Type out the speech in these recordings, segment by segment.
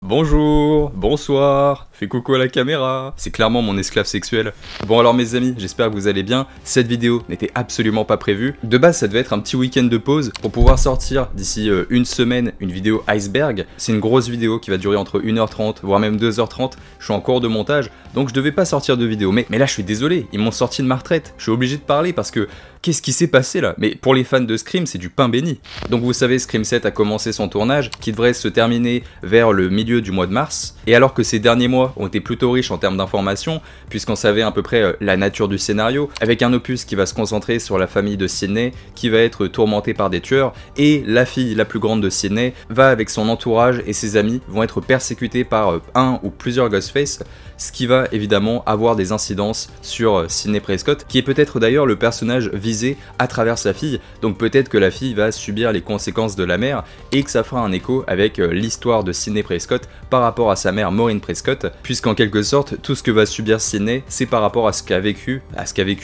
Bonjour, bonsoir, fais coucou à la caméra, c'est clairement mon esclave sexuel. Bon alors mes amis, j'espère que vous allez bien, cette vidéo n'était absolument pas prévue. De base ça devait être un petit week-end de pause pour pouvoir sortir d'ici une semaine une vidéo iceberg. C'est une grosse vidéo qui va durer entre 1h30 voire même 2h30, je suis en cours de montage donc je devais pas sortir de vidéo. Mais là je suis désolé, ils m'ont sorti de ma retraite, je suis obligé de parler parce que qu'est-ce qui s'est passé là? Mais pour les fans de Scream, c'est du pain béni. Donc vous savez, Scream 7 a commencé son tournage, qui devrait se terminer vers le milieu du mois de mars. Et alors que ces derniers mois ont été plutôt riches en termes d'informations, puisqu'on savait à peu près la nature du scénario, avec un opus qui va se concentrer sur la famille de Sidney, qui va être tourmentée par des tueurs, et la fille la plus grande de Sidney va avec son entourage et ses amis vont être persécutés par un ou plusieurs Ghostface, ce qui va évidemment avoir des incidences sur Sidney Prescott, qui est peut-être d'ailleurs le personnage visé à travers sa fille, donc peut-être que la fille va subir les conséquences de la mère et que ça fera un écho avec l'histoire de Sidney Prescott par rapport à sa mère Maureen Prescott, puisqu'en quelque sorte tout ce que va subir Sidney c'est par rapport à ce qu'a vécu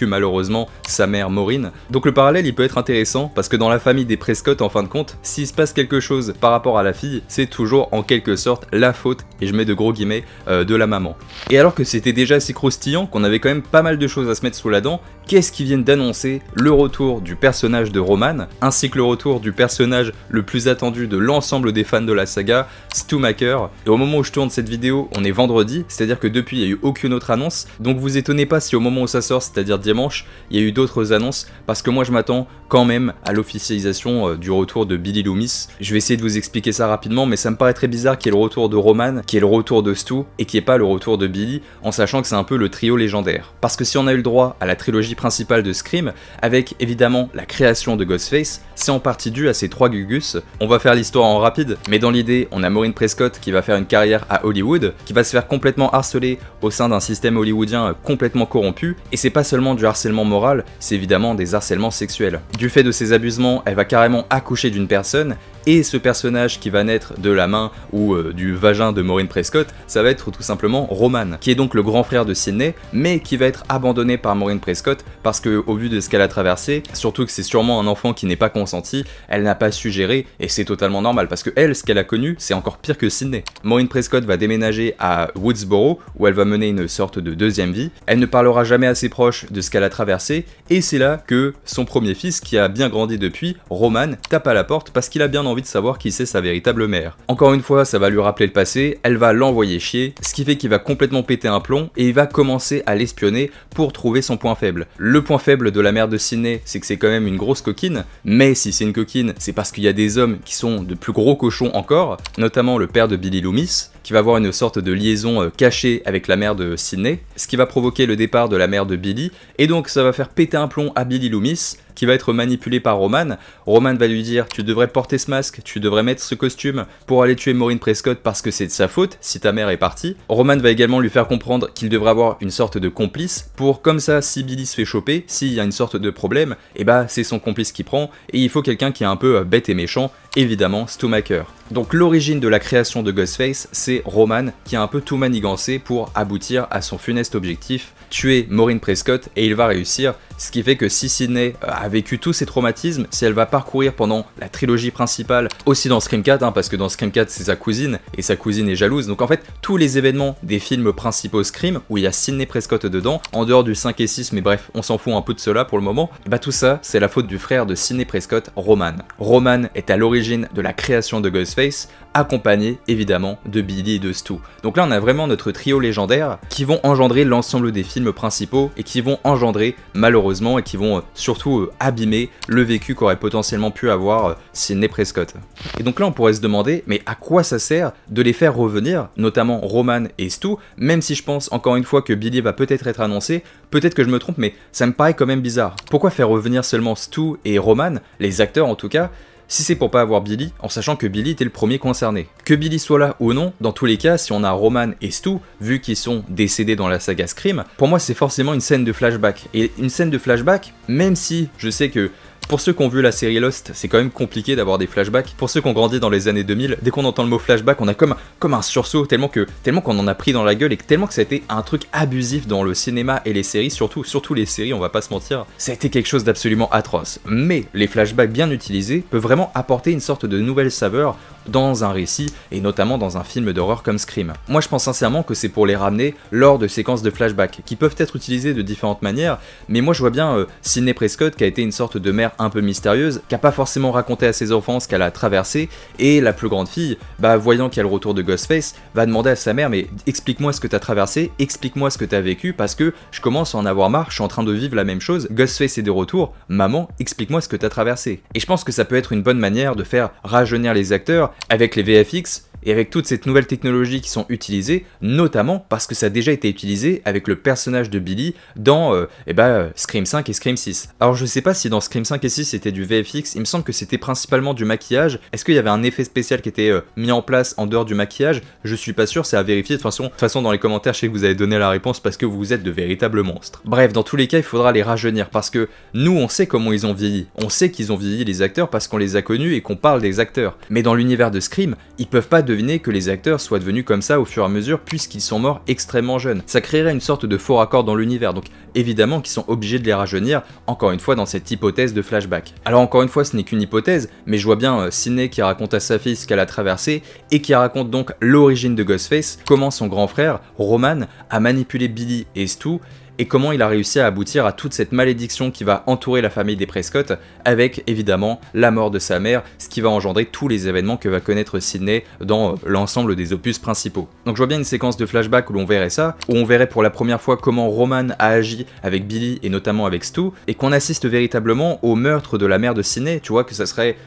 malheureusement sa mère Maureen. Donc le parallèle il peut être intéressant parce que dans la famille des Prescott en fin de compte, s'il se passe quelque chose par rapport à la fille, c'est toujours en quelque sorte la faute, et je mets de gros guillemets, de la maman. Et alors que c'était déjà assez croustillant, qu'on avait quand même pas mal de choses à se mettre sous la dent, qu'est-ce qu'ils viennent d'annoncer? Le retour du personnage de Roman, ainsi que le retour du personnage le plus attendu de l'ensemble des fans de la saga, Stu Macher. Et au moment où je tourne cette vidéo, on est vendredi, c'est-à-dire que depuis il n'y a eu aucune autre annonce, donc vous étonnez pas si au moment où ça sort, c'est-à-dire dimanche, il y a eu d'autres annonces, parce que moi je m'attends quand même à l'officialisation du retour de Billy Loomis. Je vais essayer de vous expliquer ça rapidement, mais ça me paraît très bizarre qu'il y ait le retour de Roman, qu'il y ait le retour de Stu, et qu'il n'y ait pas le retour de Billy, en sachant que c'est un peu le trio légendaire. Parce que si on a eu le droit à la trilogie principale de Scream, avec évidemment la création de Ghostface, c'est en partie dû à ces trois Gugus. On va faire l'histoire en rapide, mais dans l'idée, on a Maureen Prescott qui va faire une carrière à Hollywood, qui va se faire complètement harceler au sein d'un système hollywoodien complètement corrompu, et c'est pas seulement du harcèlement moral, c'est évidemment des harcèlements sexuels. Du fait de ces abusements, elle va carrément accoucher d'une personne, et ce personnage qui va naître de la main ou du vagin de Maureen Prescott, ça va être tout simplement Roman, qui est donc le grand frère de Sidney, mais qui va être abandonné par Maureen Prescott parce que au vu de ce qu'elle a traversé, surtout que c'est sûrement un enfant qui n'est pas consenti, elle n'a pas su gérer, et c'est totalement normal parce que elle, ce qu'elle a connu, c'est encore pire que Sidney. Maureen Prescott va déménager à Woodsboro, où elle va mener une sorte de deuxième vie. Elle ne parlera jamais à ses proches de ce qu'elle a traversé, et c'est là que son premier fils, qui a bien grandi depuis, Roman, tape à la porte parce qu'il a bien envie de savoir qui c'est sa véritable mère. Encore une fois, ça va lui rappeler le passé, elle va l'envoyer chier, ce qui fait qu'il va complètement péter un plomb et il va commencer à l'espionner pour trouver son point faible. Le point faible de la mère de Sidney, c'est que c'est quand même une grosse coquine, mais si c'est une coquine, c'est parce qu'il y a des hommes qui sont de plus gros cochons encore, notamment le père de Billy Loomis, qui va avoir une sorte de liaison cachée avec la mère de Sidney, ce qui va provoquer le départ de la mère de Billy, et donc ça va faire péter un plomb à Billy Loomis, qui va être manipulé par Roman. Roman va lui dire: tu devrais porter ce masque, tu devrais mettre ce costume pour aller tuer Maureen Prescott parce que c'est de sa faute si ta mère est partie. Roman va également lui faire comprendre qu'il devrait avoir une sorte de complice pour, comme ça, si Billy se fait choper, s'il y a une sorte de problème, et bah c'est son complice qui prend, et il faut quelqu'un qui est un peu bête et méchant, évidemment Stu Macher. Donc l'origine de la création de Ghostface, c'est Roman qui a un peu tout manigancé pour aboutir à son funeste objectif, tuer Maureen Prescott, et il va réussir, ce qui fait que si Sidney a vécu tous ces traumatismes, si elle va parcourir pendant la trilogie principale, aussi dans Scream 4, parce que dans Scream 4 c'est sa cousine, et sa cousine est jalouse, donc en fait tous les événements des films principaux Scream, où il y a Sidney Prescott dedans, en dehors du 5 et 6, mais bref, on s'en fout un peu de cela pour le moment, et bah tout ça c'est la faute du frère de Sidney Prescott, Roman. Roman est à l'origine de la création de Ghostface, accompagné évidemment de Billy et de Stu. Donc là on a vraiment notre trio légendaire qui vont engendrer l'ensemble des films principaux et qui vont engendrer malheureusement et qui vont surtout abîmer le vécu qu'aurait potentiellement pu avoir Sidney Prescott. Et donc là on pourrait se demander, mais à quoi ça sert de les faire revenir, notamment Roman et Stu, même si je pense encore une fois que Billy va peut-être être annoncé, peut-être que je me trompe, mais ça me paraît quand même bizarre. Pourquoi faire revenir seulement Stu et Roman, les acteurs en tout cas, si c'est pour pas avoir Billy, en sachant que Billy était le premier concerné. Que Billy soit là ou non, dans tous les cas, si on a Roman et Stu, vu qu'ils sont décédés dans la saga Scream, pour moi c'est forcément une scène de flashback. Et une scène de flashback, même si je sais que pour ceux qui ont vu la série Lost, c'est quand même compliqué d'avoir des flashbacks. Pour ceux qui ont grandi dans les années 2000, dès qu'on entend le mot flashback, on a comme un sursaut, tellement qu'on en a pris dans la gueule et tellement que ça a été un truc abusif dans le cinéma et les séries, surtout les séries, on va pas se mentir. Ça a été quelque chose d'absolument atroce. Mais les flashbacks bien utilisés peuvent vraiment apporter une sorte de nouvelle saveur dans un récit et notamment dans un film d'horreur comme Scream. Moi je pense sincèrement que c'est pour les ramener lors de séquences de flashback qui peuvent être utilisées de différentes manières, mais moi je vois bien Sidney Prescott qui a été une sorte de mère un peu mystérieuse, qui a pas forcément raconté à ses enfants ce qu'elle a traversé, et la plus grande fille, voyant qu'il y a le retour de Ghostface, va demander à sa mère mais explique-moi ce que t'as traversé, explique-moi ce que t'as vécu parce que je commence à en avoir marre, je suis en train de vivre la même chose, Ghostface est de retour, maman explique-moi ce que t'as traversé. Et je pense que ça peut être une bonne manière de faire rajeunir les acteurs avec les VFX et avec toute cette nouvelle technologie qui sont utilisées, notamment parce que ça a déjà été utilisé avec le personnage de Billy dans Scream 5 et Scream 6. Alors je sais pas si dans Scream 5 et 6 c'était du VFX, il me semble que c'était principalement du maquillage. Est-ce qu'il y avait un effet spécial qui était mis en place en dehors du maquillage? Je suis pas sûr, c'est à vérifier. De toute façon dans les commentaires je sais que vous avez donné la réponse parce que vous êtes de véritables monstres. Bref, dans tous les cas il faudra les rajeunir parce que nous on sait comment ils ont vieilli. On sait qu'ils ont vieilli les acteurs parce qu'on les a connus et qu'on parle des acteurs. Mais dans l'univers de Scream, ils peuvent pas deviner que les acteurs soient devenus comme ça au fur et à mesure puisqu'ils sont morts extrêmement jeunes. Ça créerait une sorte de faux raccord dans l'univers, donc évidemment qu'ils sont obligés de les rajeunir, encore une fois dans cette hypothèse de flashback. Alors encore une fois ce n'est qu'une hypothèse, mais je vois bien Sidney qui raconte à sa fille ce qu'elle a traversé et qui raconte donc l'origine de Ghostface, comment son grand frère, Roman, a manipulé Billy et Stu, et comment il a réussi à aboutir à toute cette malédiction qui va entourer la famille des Prescott, avec évidemment la mort de sa mère, ce qui va engendrer tous les événements que va connaître Sidney dans l'ensemble des opus principaux. Donc je vois bien une séquence de flashback où l'on verrait ça, où on verrait pour la première fois comment Roman a agi avec Billy et notamment avec Stu, et qu'on assiste véritablement au meurtre de la mère de Sidney. Tu vois que ça serait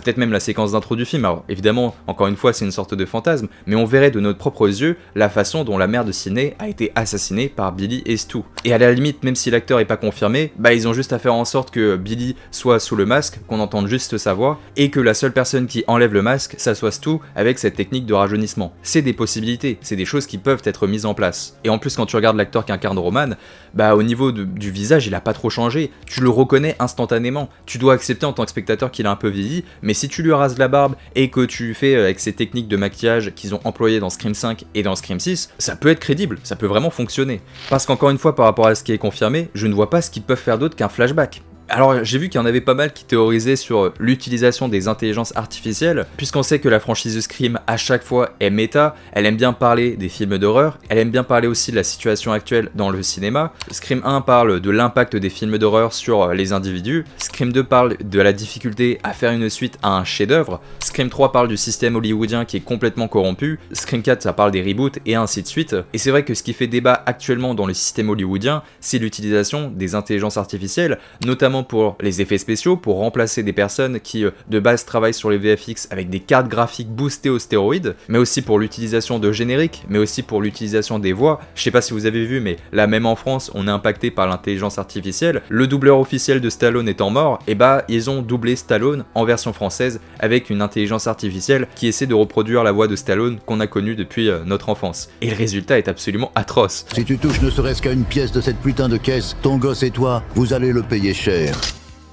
peut-être même la séquence d'intro du film. Alors évidemment, encore une fois, c'est une sorte de fantasme, mais on verrait de nos propres yeux la façon dont la mère de Sidney a été assassinée par Billy et Stu. Et à la limite, même si l'acteur est pas confirmé, ils ont juste à faire en sorte que Billy soit sous le masque, qu'on entende juste sa voix, et que la seule personne qui enlève le masque, ça soit Stu avec cette technique de rajeunissement. C'est des possibilités, c'est des choses qui peuvent être mises en place. Et en plus, quand tu regardes l'acteur qui incarne Roman, au niveau du visage, il a pas trop changé. Tu le reconnais instantanément. Tu dois accepter en tant que spectateur qu'il a un peu vieilli, mais si tu lui rases la barbe et que tu fais avec ces techniques de maquillage qu'ils ont employées dans Scream 5 et dans Scream 6, ça peut être crédible, ça peut vraiment fonctionner. Parce qu'encore une fois, par rapport à ce qui est confirmé, je ne vois pas ce qu'ils peuvent faire d'autre qu'un flashback. Alors j'ai vu qu'il y en avait pas mal qui théorisaient sur l'utilisation des intelligences artificielles, puisqu'on sait que la franchise Scream à chaque fois est méta, elle aime bien parler des films d'horreur, elle aime bien parler aussi de la situation actuelle dans le cinéma. Scream 1 parle de l'impact des films d'horreur sur les individus, Scream 2 parle de la difficulté à faire une suite à un chef-d'œuvre, Scream 3 parle du système hollywoodien qui est complètement corrompu, Scream 4 ça parle des reboots et ainsi de suite. Et c'est vrai que ce qui fait débat actuellement dans le système hollywoodien, c'est l'utilisation des intelligences artificielles, notamment pour les effets spéciaux, pour remplacer des personnes qui de base travaillent sur les VFX avec des cartes graphiques boostées aux stéroïdes, mais aussi pour l'utilisation de génériques, mais aussi pour l'utilisation des voix. Je sais pas si vous avez vu, mais là même en France, on est impacté par l'intelligence artificielle. Le doubleur officiel de Stallone étant mort, ils ont doublé Stallone en version française avec une intelligence artificielle qui essaie de reproduire la voix de Stallone qu'on a connue depuis notre enfance. Et le résultat est absolument atroce. Si tu touches ne serait-ce qu'à une pièce de cette putain de caisse, ton gosse et toi, vous allez le payer cher.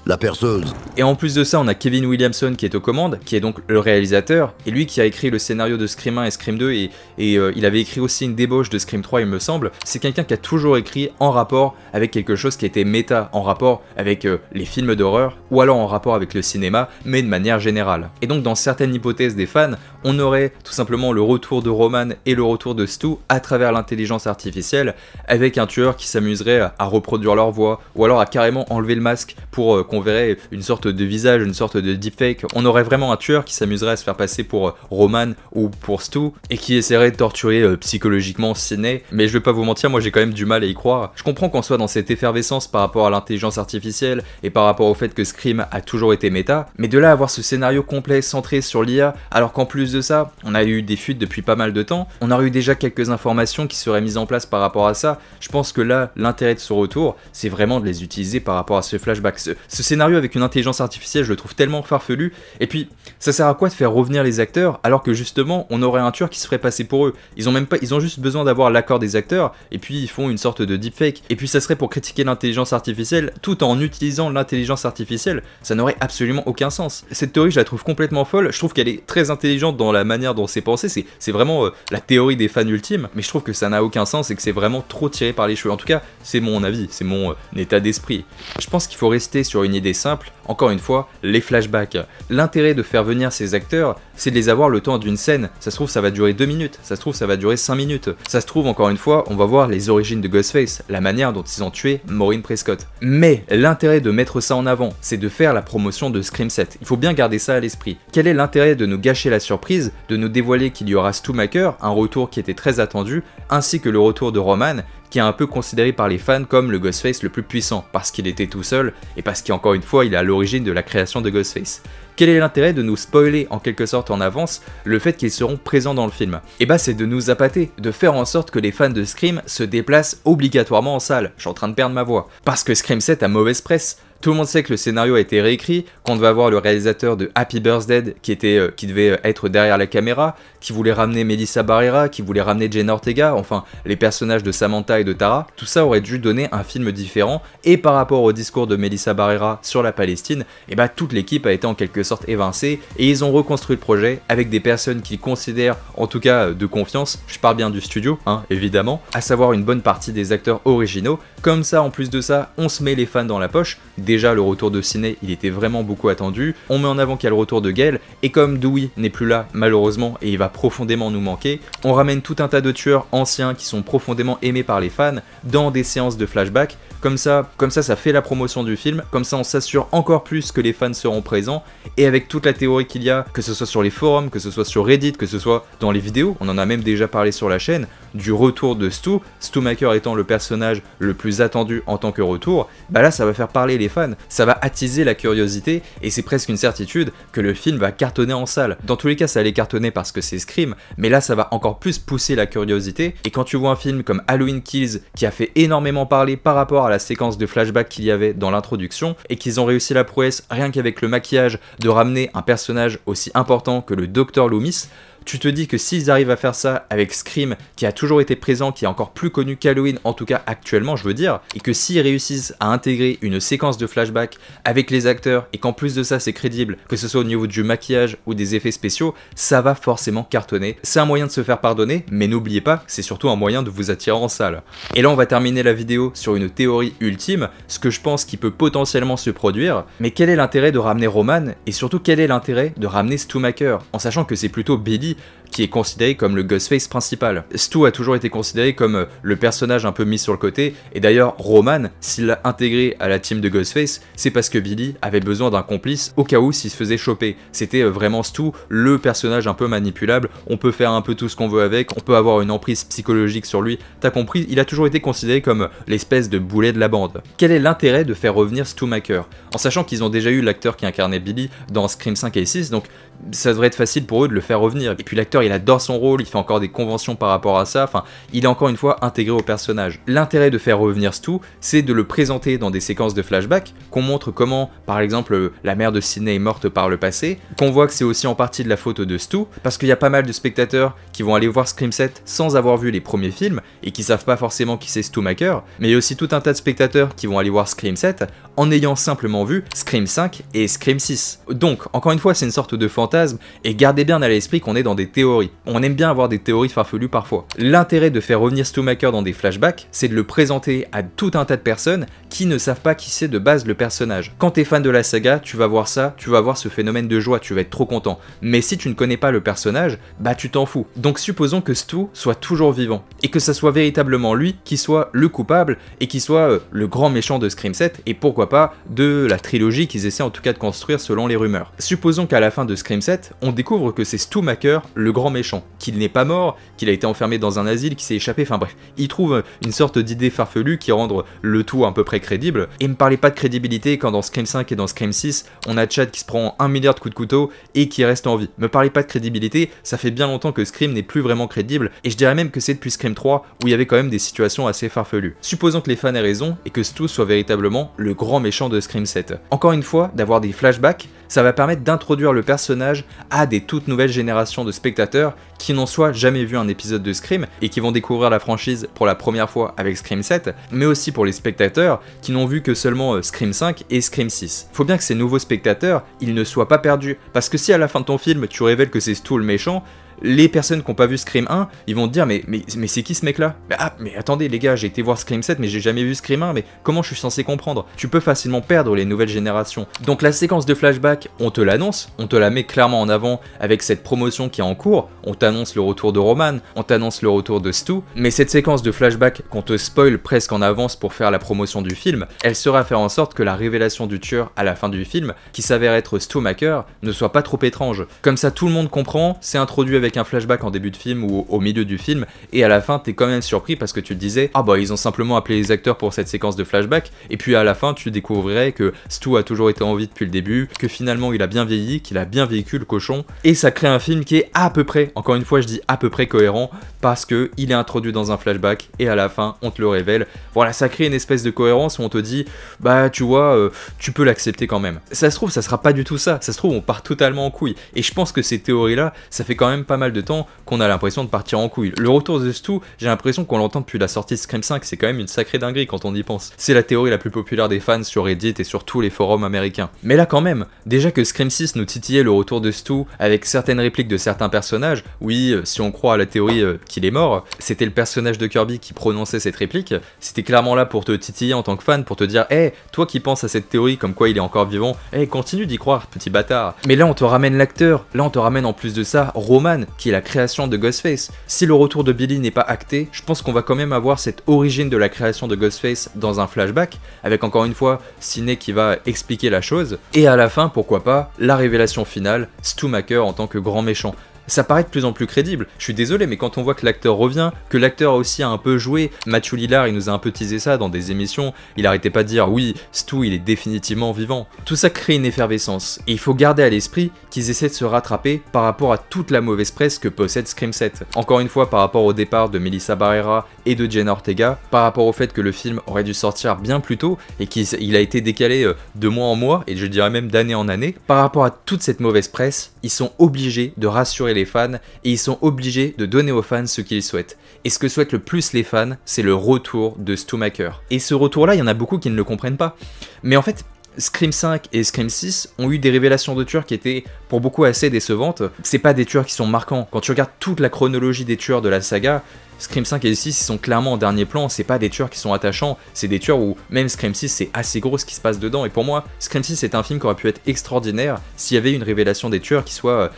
La perceuse. Et en plus de ça, on a Kevin Williamson qui est aux commandes, qui est donc le réalisateur, et lui qui a écrit le scénario de Scream 1 et Scream 2, et il avait écrit aussi une débauche de Scream 3 il me semble. C'est quelqu'un qui a toujours écrit en rapport avec quelque chose qui était méta, en rapport avec les films d'horreur, ou alors en rapport avec le cinéma, mais de manière générale. Et donc dans certaines hypothèses des fans, on aurait tout simplement le retour de Roman et le retour de Stu à travers l'intelligence artificielle, avec un tueur qui s'amuserait à reproduire leur voix, ou alors à carrément enlever le masque pour qu'on verrait une sorte de visage, une sorte de deepfake. On aurait vraiment un tueur qui s'amuserait à se faire passer pour Roman ou pour Stu et qui essaierait de torturer psychologiquement Sidney. Mais je vais pas vous mentir, moi j'ai quand même du mal à y croire. Je comprends qu'on soit dans cette effervescence par rapport à l'intelligence artificielle et par rapport au fait que Scream a toujours été méta, mais de là à avoir ce scénario complet centré sur l'IA, alors qu'en plus de ça, on a eu des fuites depuis pas mal de temps, on aurait eu déjà quelques informations qui seraient mises en place par rapport à ça. Je pense que là, l'intérêt de ce retour, c'est vraiment de les utiliser par rapport à ce flashback. Ce scénario avec une intelligence artificielle, je le trouve tellement farfelu, et puis ça sert à quoi de faire revenir les acteurs alors que justement on aurait un tueur qui se ferait passer pour eux. Ils ont juste besoin d'avoir l'accord des acteurs et puis ils font une sorte de deepfake, et puis ça serait pour critiquer l'intelligence artificielle tout en utilisant l'intelligence artificielle. Ça n'aurait absolument aucun sens. Cette théorie je la trouve complètement folle, je trouve qu'elle est très intelligente dans la manière dont c'est pensé, c'est vraiment la théorie des fans ultimes, mais je trouve que ça n'a aucun sens et que c'est vraiment trop tiré par les cheveux. En tout cas c'est mon avis, c'est mon état d'esprit. Je pense qu'il faut rester sur une une idée simple, encore une fois, les flashbacks. L'intérêt de faire venir ces acteurs, c'est de les avoir le temps d'une scène. Ça se trouve, ça va durer 2 minutes, ça se trouve, ça va durer 5 minutes. Ça se trouve, encore une fois, on va voir les origines de Ghostface, la manière dont ils ont tué Maureen Prescott. Mais l'intérêt de mettre ça en avant, c'est de faire la promotion de Scream 7. Il faut bien garder ça à l'esprit. Quel est l'intérêt de nous gâcher la surprise, de nous dévoiler qu'il y aura Stu Macker, un retour qui était très attendu, ainsi que le retour de Roman, qui est un peu considéré par les fans comme le Ghostface le plus puissant, parce qu'il était tout seul, et parce qu'encore une fois, il est à l'origine de la création de Ghostface. Quel est l'intérêt de nous spoiler en quelque sorte en avance le fait qu'ils seront présents dans le film? Et bah c'est de nous appâter, de faire en sorte que les fans de Scream se déplacent obligatoirement en salle. Je suis en train de perdre ma voix. Parce que Scream 7 a mauvaise presse. Tout le monde sait que le scénario a été réécrit, qu'on devait avoir le réalisateur de Happy Birthday qui devait être derrière la caméra, qui voulait ramener Melissa Barrera, qui voulait ramener Jenna Ortega, enfin les personnages de Samantha et de Tara. Tout ça aurait dû donner un film différent, et par rapport au discours de Melissa Barrera sur la Palestine, et bah toute l'équipe a été en quelque sorte évincée, et ils ont reconstruit le projet avec des personnes qu'ils considèrent, en tout cas de confiance, je parle bien du studio, hein, évidemment, à savoir une bonne partie des acteurs originaux. Comme ça, en plus de ça, on se met les fans dans la poche. Déjà, le retour de Sidney, il était vraiment beaucoup attendu. On met en avant qu'il y a le retour de Gale, et comme Dewey n'est plus là, malheureusement, et il va profondément nous manquer, on ramène tout un tas de tueurs anciens qui sont profondément aimés par les fans dans des séances de flashback. Comme ça, ça fait la promotion du film, comme ça on s'assure encore plus que les fans seront présents, et avec toute la théorie qu'il y a, que ce soit sur les forums, que ce soit sur Reddit, que ce soit dans les vidéos, on en a même déjà parlé sur la chaîne, du retour de Stu Macker étant le personnage le plus attendu en tant que retour, bah là ça va faire parler les fans, ça va attiser la curiosité, et c'est presque une certitude que le film va cartonner en salle. Dans tous les cas ça allait cartonner parce que c'est Scream, mais là ça va encore plus pousser la curiosité, et quand tu vois un film comme Halloween Kills qui a fait énormément parler par rapport à la séquence de flashback qu'il y avait dans l'introduction, et qu'ils ont réussi la prouesse rien qu'avec le maquillage de ramener un personnage aussi important que le Dr Loomis, tu te dis que s'ils arrivent à faire ça avec Scream, qui a toujours été présent, qui est encore plus connu qu'Halloween, en tout cas actuellement je veux dire, et que s'ils réussissent à intégrer une séquence de flashback avec les acteurs, et qu'en plus de ça c'est crédible, que ce soit au niveau du maquillage ou des effets spéciaux, ça va forcément cartonner. C'est un moyen de se faire pardonner, mais n'oubliez pas, c'est surtout un moyen de vous attirer en salle. Et là on va terminer la vidéo sur une théorie ultime, ce que je pense qui peut potentiellement se produire, mais quel est l'intérêt de ramener Roman, et surtout quel est l'intérêt de ramener Stu Macker, en sachant que c'est plutôt Billy qui est considéré comme le Ghostface principal. Stu a toujours été considéré comme le personnage un peu mis sur le côté, et d'ailleurs Roman, s'il l'a intégré à la team de Ghostface, c'est parce que Billy avait besoin d'un complice au cas où s'il se faisait choper. C'était vraiment Stu, le personnage un peu manipulable, on peut faire un peu tout ce qu'on veut avec, on peut avoir une emprise psychologique sur lui, t'as compris, il a toujours été considéré comme l'espèce de boulet de la bande. Quel est l'intérêt de faire revenir Stu Macker? En sachant qu'ils ont déjà eu l'acteur qui incarnait Billy dans Scream 5 et 6, donc ça devrait être facile pour eux de le faire revenir. Et puis l'acteur il adore son rôle, il fait encore des conventions par rapport à ça, enfin il est encore une fois intégré au personnage. L'intérêt de faire revenir Stu, c'est de le présenter dans des séquences de flashback, qu'on montre comment par exemple la mère de Sidney est morte par le passé, qu'on voit que c'est aussi en partie de la faute de Stu, parce qu'il y a pas mal de spectateurs qui vont aller voir Scream 7 sans avoir vu les premiers films, et qui savent pas forcément qui c'est Stu Macker, mais il y a aussi tout un tas de spectateurs qui vont aller voir Scream 7 en ayant simplement vu Scream 5 et Scream 6. Donc encore une fois c'est une sorte de fantasme, et gardez bien à l'esprit qu'on est dans des théories. On aime bien avoir des théories farfelues parfois. L'intérêt de faire revenir Stu Macker dans des flashbacks, c'est de le présenter à tout un tas de personnes qui ne savent pas qui c'est de base le personnage. Quand t'es fan de la saga, tu vas voir ça, tu vas voir ce phénomène de joie, tu vas être trop content. Mais si tu ne connais pas le personnage, bah tu t'en fous. Donc supposons que Stu soit toujours vivant, et que ça soit véritablement lui qui soit le coupable, et qui soit le grand méchant de Scream 7, et pourquoi pas de la trilogie qu'ils essaient en tout cas de construire selon les rumeurs. Supposons qu'à la fin de Scream 7, on découvre que c'est Stu Macker, le grand méchant, qu'il n'est pas mort, qu'il a été enfermé dans un asile, qu'il s'est échappé, enfin bref, il trouve une sorte d'idée farfelue qui rend le tout à peu près crédible, et me parlez pas de crédibilité quand dans Scream 5 et dans Scream 6, on a Chad qui se prend 1 milliard de coups de couteau et qui reste en vie. Me parlez pas de crédibilité, ça fait bien longtemps que Scream n'est plus vraiment crédible, et je dirais même que c'est depuis Scream 3 où il y avait quand même des situations assez farfelues. Supposons que les fans aient raison, et que Stu soit véritablement le grand méchant de Scream 7. Encore une fois, d'avoir des flashbacks, ça va permettre d'introduire le personnage à des toutes nouvelles générations de spectateurs qui n'ont soit jamais vu un épisode de Scream et qui vont découvrir la franchise pour la première fois avec Scream 7, mais aussi pour les spectateurs qui n'ont vu que seulement Scream 5 et Scream 6. Faut bien que ces nouveaux spectateurs, ils ne soient pas perdus, parce que si à la fin de ton film tu révèles que c'est Stu le méchant, les personnes qui n'ont pas vu Scream 1, ils vont te dire mais c'est qui ce mec là? Mais attendez les gars, j'ai été voir Scream 7 mais j'ai jamais vu Scream 1, mais comment je suis censé comprendre? Tu peux facilement perdre les nouvelles générations. Donc la séquence de flashback, on te l'annonce, on te la met clairement en avant avec cette promotion qui est en cours, on t'annonce le retour de Roman, on t'annonce le retour de Stu, mais cette séquence de flashback qu'on te spoil presque en avance pour faire la promotion du film, elle sera faire en sorte que la révélation du tueur à la fin du film, qui s'avère être Stu Macker, ne soit pas trop étrange. Comme ça tout le monde comprend, c'est introduit avec un flashback en début de film ou au milieu du film, et à la fin t'es quand même surpris parce que tu te disais ah bah ils ont simplement appelé les acteurs pour cette séquence de flashback, et puis à la fin tu découvrirais que Stu a toujours été en vie depuis le début, que finalement il a bien vieilli, qu'il a bien vécu le cochon, et ça crée un film qui est à peu près, encore une fois je dis à peu près cohérent, parce que il est introduit dans un flashback, et à la fin on te le révèle. Voilà, ça crée une espèce de cohérence où on te dit bah tu vois, tu peux l'accepter quand même. Ça se trouve ça sera pas du tout ça, ça se trouve on part totalement en couille, et je pense que ces théories là, ça fait quand même pas mal de temps qu'on a l'impression de partir en couille. Le retour de Stu, j'ai l'impression qu'on l'entend depuis la sortie de Scream 5, c'est quand même une sacrée dinguerie quand on y pense. C'est la théorie la plus populaire des fans sur Reddit et sur tous les forums américains. Mais là quand même, déjà que Scream 6 nous titillait le retour de Stu avec certaines répliques de certains personnages, oui, si on croit à la théorie qu'il est mort, c'était le personnage de Kirby qui prononçait cette réplique, c'était clairement là pour te titiller en tant que fan, pour te dire hey, toi qui penses à cette théorie comme quoi il est encore vivant, hey, continue d'y croire, petit bâtard. Mais là on te ramène l'acteur, là on te ramène en plus de ça Roman, qui est la création de Ghostface. Si le retour de Billy n'est pas acté, je pense qu'on va quand même avoir cette origine de la création de Ghostface dans un flashback, avec encore une fois Sidney qui va expliquer la chose, et à la fin, pourquoi pas, la révélation finale, Stu Macker en tant que grand méchant. Ça paraît de plus en plus crédible. Je suis désolé, mais quand on voit que l'acteur revient, que l'acteur aussi a un peu joué, Matthew Lillard, il nous a un peu teasé ça dans des émissions, il arrêtait pas de dire oui, Stu, il est définitivement vivant. Tout ça crée une effervescence, et il faut garder à l'esprit qu'ils essaient de se rattraper par rapport à toute la mauvaise presse que possède Scream 7. Encore une fois, par rapport au départ de Melissa Barrera et de Jenna Ortega, par rapport au fait que le film aurait dû sortir bien plus tôt, et qu'il a été décalé de mois en mois, et je dirais même d'année en année, par rapport à toute cette mauvaise presse, ils sont obligés de rassurer les fans, et ils sont obligés de donner aux fans ce qu'ils souhaitent. Et ce que souhaitent le plus les fans, c'est le retour de Stu Macker. Et ce retour-là, il y en a beaucoup qui ne le comprennent pas. Mais en fait, Scream 5 et Scream 6 ont eu des révélations de tueurs qui étaient pour beaucoup assez décevantes. C'est pas des tueurs qui sont marquants. Quand tu regardes toute la chronologie des tueurs de la saga, Scream 5 et 6 ils sont clairement en dernier plan, c'est pas des tueurs qui sont attachants, c'est des tueurs où même Scream 6 c'est assez gros ce qui se passe dedans, et pour moi Scream 6 c'est un film qui aurait pu être extraordinaire s'il y avait une révélation des tueurs qui soit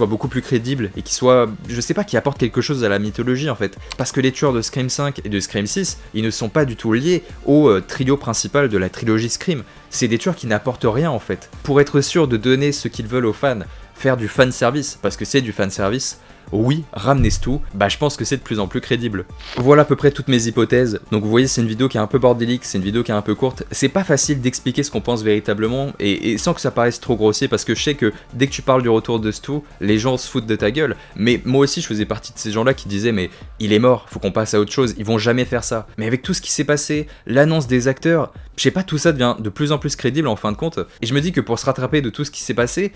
beaucoup plus crédible et qui soit, je sais pas, qui apporte quelque chose à la mythologie en fait. Parce que les tueurs de Scream 5 et de Scream 6, ils ne sont pas du tout liés au trio principal de la trilogie Scream. C'est des tueurs qui n'apportent rien en fait. Pour être sûr de donner ce qu'ils veulent aux fans, faire du fanservice, parce que c'est du fanservice, oui, ramenez Stu, bah je pense que c'est de plus en plus crédible. Voilà à peu près toutes mes hypothèses, donc vous voyez c'est une vidéo qui est un peu bordélique, c'est une vidéo qui est un peu courte, c'est pas facile d'expliquer ce qu'on pense véritablement, et sans que ça paraisse trop grossier, parce que je sais que dès que tu parles du retour de Stu, les gens se foutent de ta gueule, mais moi aussi je faisais partie de ces gens là qui disaient mais il est mort, faut qu'on passe à autre chose, ils vont jamais faire ça. Mais avec tout ce qui s'est passé, l'annonce des acteurs, je sais pas, tout ça devient de plus en plus crédible en fin de compte, et je me dis que pour se rattraper de tout ce qui s'est passé,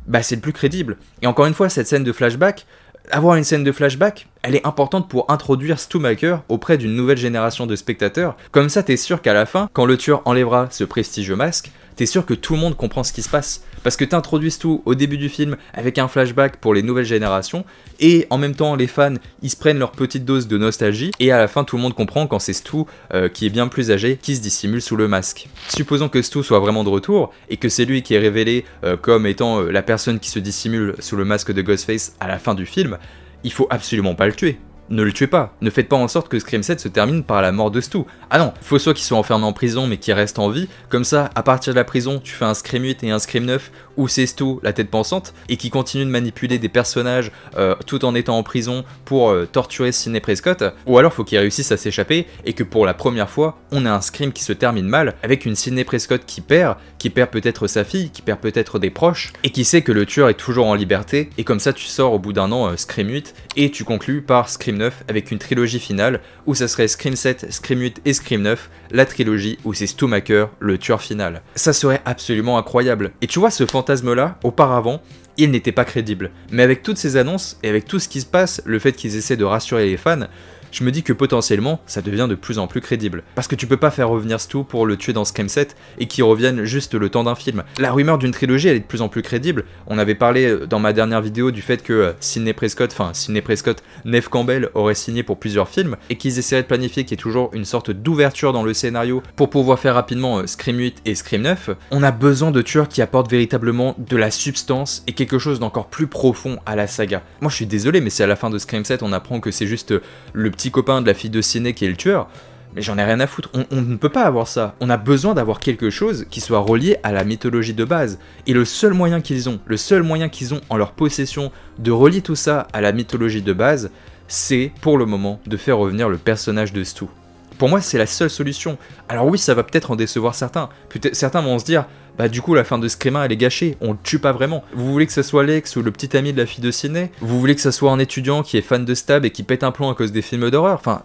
bah c'est le plus crédible. Et encore une fois, cette scène de flashback, avoir une scène de flashback, elle est importante pour introduire Stu Macker auprès d'une nouvelle génération de spectateurs. Comme ça, t'es sûr qu'à la fin, quand le tueur enlèvera ce prestigieux masque, t'es sûr que tout le monde comprend ce qui se passe. Parce que t'introduis Stu au début du film avec un flashback pour les nouvelles générations, et en même temps les fans, ils se prennent leur petite dose de nostalgie, et à la fin tout le monde comprend quand c'est Stu, qui est bien plus âgé, qui se dissimule sous le masque. Supposons que Stu soit vraiment de retour, et que c'est lui qui est révélé comme étant la personne qui se dissimule sous le masque de Ghostface à la fin du film, il faut absolument pas le tuer. Ne le tuez pas, ne faites pas en sorte que Scream 7 se termine par la mort de Stu. Ah non, faut soit qu'ils soient enfermés en prison mais qu'ils restent en vie, comme ça, à partir de la prison, tu fais un Scream 8 et un Scream 9 où c'est Stu, la tête pensante, et qui continue de manipuler des personnages tout en étant en prison pour torturer Sidney Prescott, ou alors faut qu'ils réussissent à s'échapper et que pour la première fois, on a un Scream qui se termine mal, avec une Sidney Prescott qui perd peut-être sa fille, qui perd peut-être des proches, et qui sait que le tueur est toujours en liberté, et comme ça tu sors au bout d'un an Scream 8, et tu conclus par Scream 9 avec une trilogie finale où ça serait Scream 7, Scream 8 et Scream 9, la trilogie où c'est Stu Macker, le tueur final. Ça serait absolument incroyable. Et tu vois, ce fantasme-là, auparavant, il n'était pas crédible. Mais avec toutes ces annonces, et avec tout ce qui se passe, le fait qu'ils essaient de rassurer les fans, je me dis que potentiellement, ça devient de plus en plus crédible. Parce que tu peux pas faire revenir Stu pour le tuer dans Scream 7 et qu'il revienne juste le temps d'un film. La rumeur d'une trilogie, elle est de plus en plus crédible. On avait parlé dans ma dernière vidéo du fait que Sidney Prescott, Neve Campbell aurait signé pour plusieurs films et qu'ils essaieraient de planifier qu'il y ait toujours une sorte d'ouverture dans le scénario pour pouvoir faire rapidement Scream 8 et Scream 9. On a besoin de tueurs qui apportent véritablement de la substance et quelque chose d'encore plus profond à la saga. Moi je suis désolé, mais c'est à la fin de Scream 7 on apprend que c'est juste le petit copain de la fille de Sidney qui est le tueur, mais j'en ai rien à foutre, on ne peut pas avoir ça. On a besoin d'avoir quelque chose qui soit relié à la mythologie de base. Et le seul moyen qu'ils ont en leur possession de relier tout ça à la mythologie de base, c'est pour le moment de faire revenir le personnage de Stu. Pour moi, c'est la seule solution. Alors oui, ça va peut-être en décevoir certains. Certains vont se dire, bah du coup la fin de Scream 1 elle est gâchée, on le tue pas vraiment. Vous voulez que ce soit Lex ou le petit ami de la fille de Sidney? Vous voulez que ce soit un étudiant qui est fan de stab et qui pète un plomb à cause des films d'horreur? Enfin,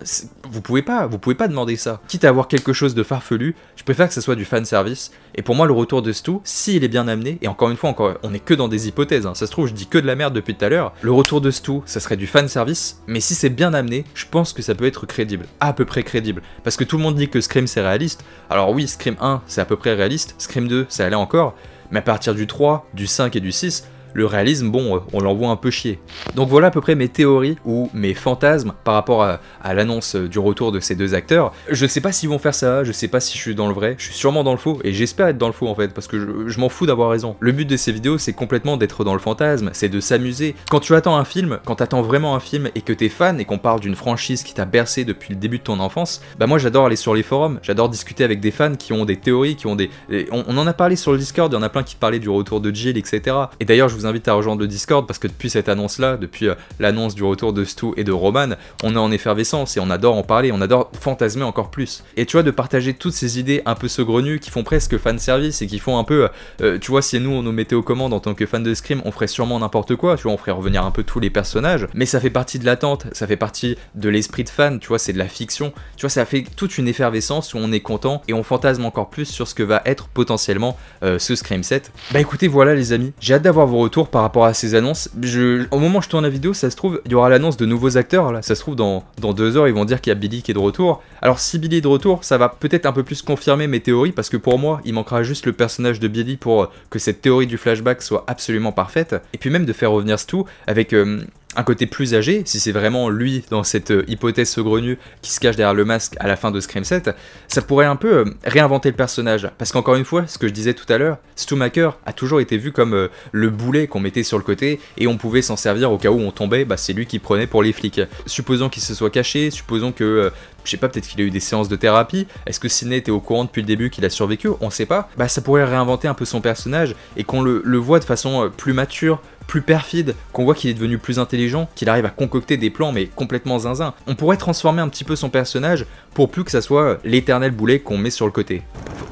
vous pouvez pas demander ça. Quitte à avoir quelque chose de farfelu, je préfère que ce soit du fanservice. Et pour moi le retour de Stu, s'il est bien amené, et encore une fois, on est que dans des hypothèses, hein. Ça se trouve je dis que de la merde depuis tout à l'heure, le retour de Stu, ça serait du fanservice, mais si c'est bien amené, je pense que ça peut être crédible, à peu près crédible. Parce que tout le monde dit que Scream c'est réaliste, alors oui, Scream 1 c'est à peu près réaliste, Scream 2 ça allait encore, mais à partir du 3, du 5 et du 6, le réalisme, bon, on l'envoie un peu chier. Donc voilà à peu près mes théories ou mes fantasmes par rapport à l'annonce du retour de ces deux acteurs. Je sais pas s'ils vont faire ça, je sais pas si je suis dans le vrai, je suis sûrement dans le faux, et j'espère être dans le faux en fait, parce que je m'en fous d'avoir raison. Le but de ces vidéos, c'est complètement d'être dans le fantasme, c'est de s'amuser. Quand tu attends un film, quand t'attends vraiment un film et que t'es fan et qu'on parle d'une franchise qui t'a bercé depuis le début de ton enfance, bah moi j'adore aller sur les forums, j'adore discuter avec des fans qui ont des théories, qui ont des... On en a parlé sur le Discord, il y en a plein qui parlaient du retour de Jill, etc. Et d'ailleurs je vous invite à rejoindre le Discord parce que depuis cette annonce là, depuis l'annonce du retour de Stu et de Roman, on est en effervescence et on adore en parler, on adore fantasmer encore plus. Et tu vois, de partager toutes ces idées un peu saugrenues qui font presque fanservice et qui font un peu, tu vois, si nous on nous mettait aux commandes en tant que fan de Scream, on ferait sûrement n'importe quoi, tu vois, on ferait revenir un peu tous les personnages, mais ça fait partie de l'attente, ça fait partie de l'esprit de fan, tu vois, c'est de la fiction, tu vois, ça fait toute une effervescence où on est content et on fantasme encore plus sur ce que va être potentiellement ce Scream 7. Bah écoutez, voilà les amis, j'ai hâte d'avoir vos retours par rapport à ces annonces. Au moment où je tourne la vidéo, ça se trouve, il y aura l'annonce de nouveaux acteurs, là, ça se trouve dans 2 heures, ils vont dire qu'il y a Billy qui est de retour. Alors si Billy est de retour, ça va peut-être un peu plus confirmer mes théories, parce que pour moi, il manquera juste le personnage de Billy pour que cette théorie du flashback soit absolument parfaite, et puis même de faire revenir Stu avec... un côté plus âgé, si c'est vraiment lui dans cette hypothèse saugrenue qui se cache derrière le masque à la fin de Scream 7, ça pourrait un peu réinventer le personnage. Parce qu'encore une fois, ce que je disais tout à l'heure, Stu Macker a toujours été vu comme le boulet qu'on mettait sur le côté et on pouvait s'en servir au cas où on tombait, bah c'est lui qui prenait pour les flics. Supposons qu'il se soit caché, supposons que... je sais pas, peut-être qu'il a eu des séances de thérapie, est-ce que Sidney était au courant depuis le début qu'il a survécu? On sait pas. Bah ça pourrait réinventer un peu son personnage et qu'on le voit de façon plus mature, plus perfide, qu'on voit qu'il est devenu plus intelligent, qu'il arrive à concocter des plans mais complètement zinzin. On pourrait transformer un petit peu son personnage pour plus que ça soit l'éternel boulet qu'on met sur le côté.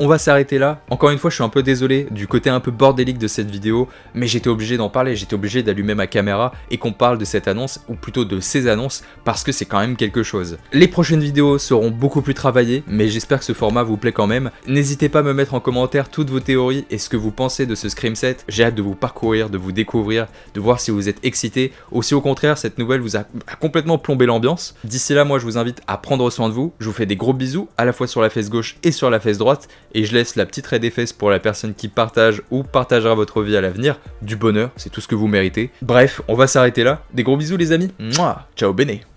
On va s'arrêter là. Encore une fois, je suis un peu désolé du côté un peu bordélique de cette vidéo, mais j'étais obligé d'en parler, j'étais obligé d'allumer ma caméra et qu'on parle de cette annonce, ou plutôt de ces annonces, parce que c'est quand même quelque chose. Les prochaines vidéos seront beaucoup plus travaillées, mais j'espère que ce format vous plaît quand même. N'hésitez pas à me mettre en commentaire toutes vos théories et ce que vous pensez de ce Scream 7. J'ai hâte de vous parcourir, de vous découvrir, de voir si vous êtes excité, ou si au contraire cette nouvelle vous a complètement plombé l'ambiance. D'ici là, moi je vous invite à prendre soin de vous, je vous fais des gros bisous, à la fois sur la fesse gauche et sur la fesse droite, et je laisse la petite raie des fesses pour la personne qui partage ou partagera votre vie à l'avenir. Du bonheur, c'est tout ce que vous méritez. Bref, on va s'arrêter là. Des gros bisous les amis. Mouah, ciao bene.